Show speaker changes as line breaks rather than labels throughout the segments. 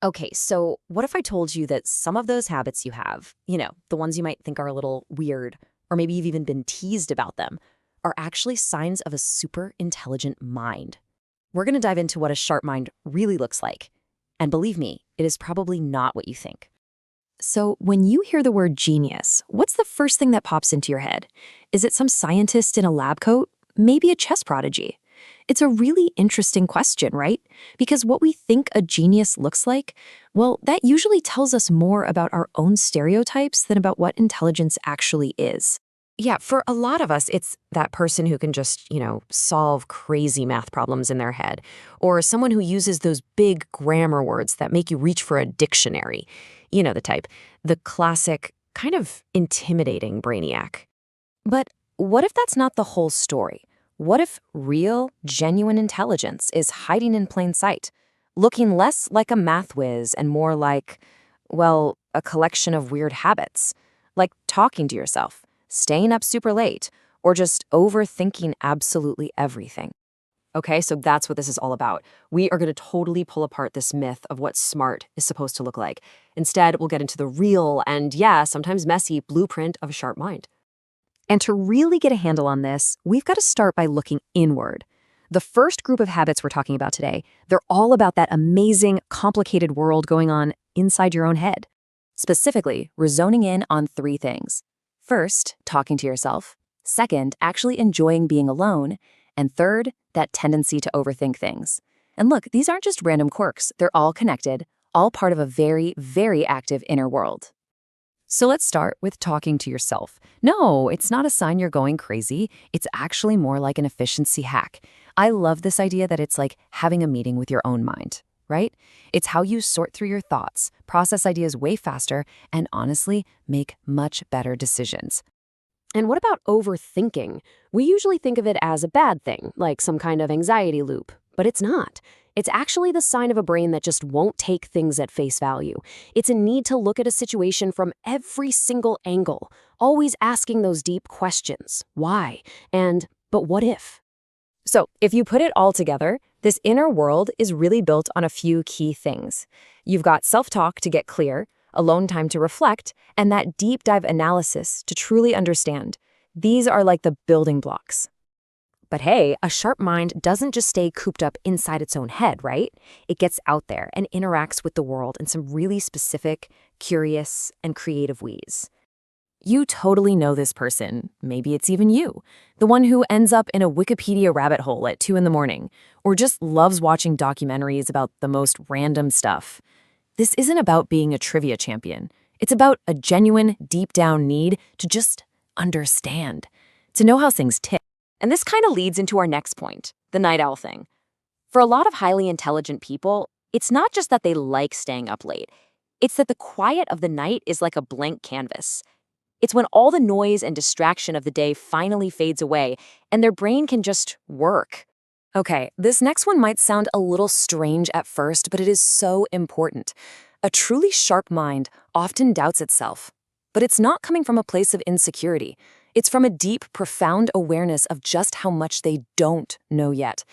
Okay, so what if I told you that some of those habits you have, the ones you might think are a little weird, or maybe you've even been teased about them, are actually signs of a super intelligent mind? We're going to dive into what a sharp mind really looks like. And believe me, it is probably not what you think.
So, when you hear the word genius, what's the first thing that pops into your head? Is it some scientist in a lab coat? Maybe a chess prodigy? It's a really interesting question, right? Because what we think a genius looks like, well, that usually tells us more about our own stereotypes than about what intelligence actually is.
Yeah, for a lot of us, it's that person who can just, solve crazy math problems in their head, or someone who uses those big grammar words that make you reach for a dictionary. You know the type, the classic, kind of intimidating brainiac. But what if that's not the whole story? What if real, genuine intelligence is hiding in plain sight, looking less like a math whiz and more like, well, a collection of weird habits, like talking to yourself, staying up super late, or just overthinking absolutely everything? Okay, so that's what this is all about. We are going to totally pull apart this myth of what smart is supposed to look like. Instead, we'll get into the real and, yeah, sometimes messy blueprint of a sharp mind. And to really get a handle on this, we've got to start by looking inward. The first group of habits we're talking about today, they're all about that amazing, complicated world going on inside your own head. Specifically, we're zoning in on three things. First, talking to yourself. Second, actually enjoying being alone. And third, that tendency to overthink things. And look, these aren't just random quirks. They're all connected, all part of a very, very active inner world. So let's start with talking to yourself. No, it's not a sign you're going crazy. It's actually more like an efficiency hack. I love this idea that it's like having a meeting with your own mind, right? It's how you sort through your thoughts, process ideas way faster, and honestly, make much better decisions. And what about overthinking? We usually think of it as a bad thing, like some kind of anxiety loop, but it's not. It's actually the sign of a brain that just won't take things at face value. It's a need to look at a situation from every single angle, always asking those deep questions. Why? And, but what if? So, if you put it all together, this inner world is really built on a few key things. You've got self-talk to get clear, alone time to reflect, and that deep dive analysis to truly understand. These are like the building blocks. But hey, a sharp mind doesn't just stay cooped up inside its own head, right? It gets out there and interacts with the world in some really specific, curious, and creative ways. You totally know this person. Maybe it's even you. The one who ends up in a Wikipedia rabbit hole at 2 in the morning, or just loves watching documentaries about the most random stuff. This isn't about being a trivia champion. It's about a genuine, deep-down need to just understand, to know how things tick. And this kind of leads into our next point, the night owl thing. For a lot of highly intelligent people, it's not just that they like staying up late. It's that the quiet of the night is like a blank canvas. It's when all the noise and distraction of the day finally fades away and their brain can just work. Okay, this next one might sound a little strange at first, but it is so important. A truly sharp mind often doubts itself. But it's not coming from a place of insecurity. It's from a deep, profound awareness of just how much they don't know yet.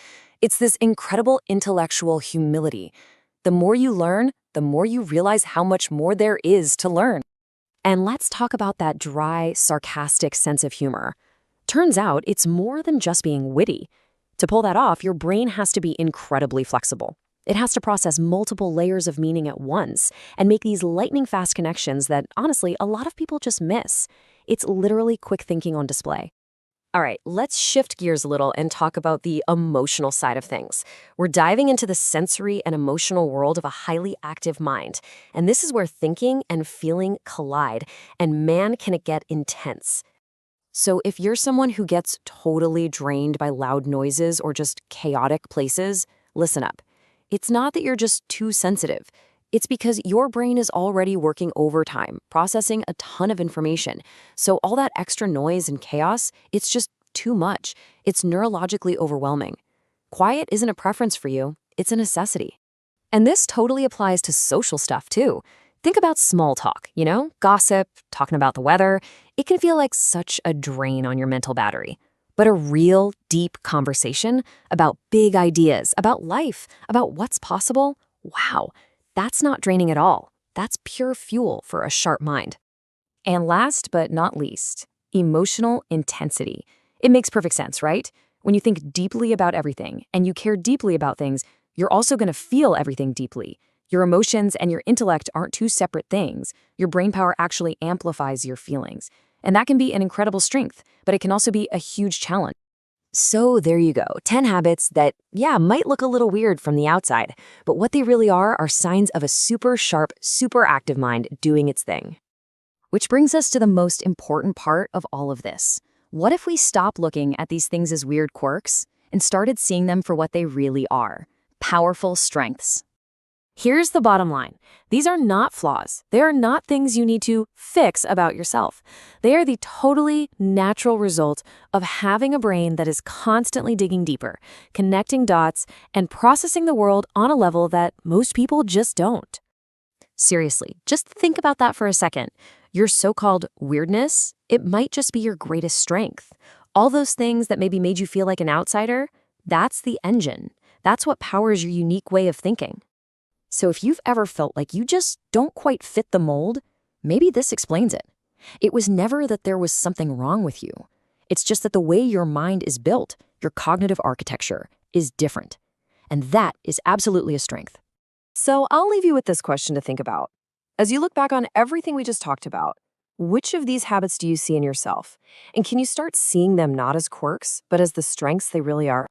It's this incredible intellectual humility. The more you learn, the more you realize how much more there is to learn. And let's talk about that dry, sarcastic sense of humor. Turns out it's more than just being witty. To pull that off, your brain has to be incredibly flexible. It has to process multiple layers of meaning at once and make these lightning-fast connections that, honestly, a lot of people just miss. It's literally quick thinking on display. All right, let's shift gears a little and talk about the emotional side of things. We're diving into the sensory and emotional world of a highly active mind. And this is where thinking and feeling collide, and man, can it get intense. So if you're someone who gets totally drained by loud noises or just chaotic places, listen up. It's not that you're just too sensitive. It's because your brain is already working overtime, processing a ton of information. So all that extra noise and chaos, it's just too much. It's neurologically overwhelming. Quiet isn't a preference for you, it's a necessity. And this totally applies to social stuff too. Think about small talk, gossip, talking about the weather. It can feel like such a drain on your mental battery. But a real, deep conversation about big ideas, about life, about what's possible, wow,
That's not draining at all. That's pure fuel for a sharp mind. And last but not least, emotional intensity. It makes perfect sense, right? When you think deeply about everything and you care deeply about things, you're also going to feel everything deeply. Your emotions and your intellect aren't two separate things. Your brain power actually amplifies your feelings. And that can be an incredible strength, but it can also be a huge challenge. So there you go, 10 habits that, yeah, might look a little weird from the outside, but what they really are signs of a super sharp, super active mind doing its thing. Which brings us to the most important part of all of this. What if we stop looking at these things as weird quirks and started seeing them for what they really are? Powerful strengths. Here's the bottom line. These are not flaws. They are not things you need to fix about yourself. They are the totally natural result of having a brain that is constantly digging deeper, connecting dots, and processing the world on a level that most people just don't. Seriously, just think about that for a second. Your so-called weirdness, it might just be your greatest strength. All those things that maybe made you feel like an outsider, that's the engine. That's what powers your unique way of thinking. So if you've ever felt like you just don't quite fit the mold, maybe this explains it. It was never that there was something wrong with you. It's just that the way your mind is built, your cognitive architecture, is different. And that is absolutely a strength.
So I'll leave you with this question to think about. As you look back on everything we just talked about, which of these habits do you see in yourself? And can you start seeing them not as quirks, but as the strengths they really are?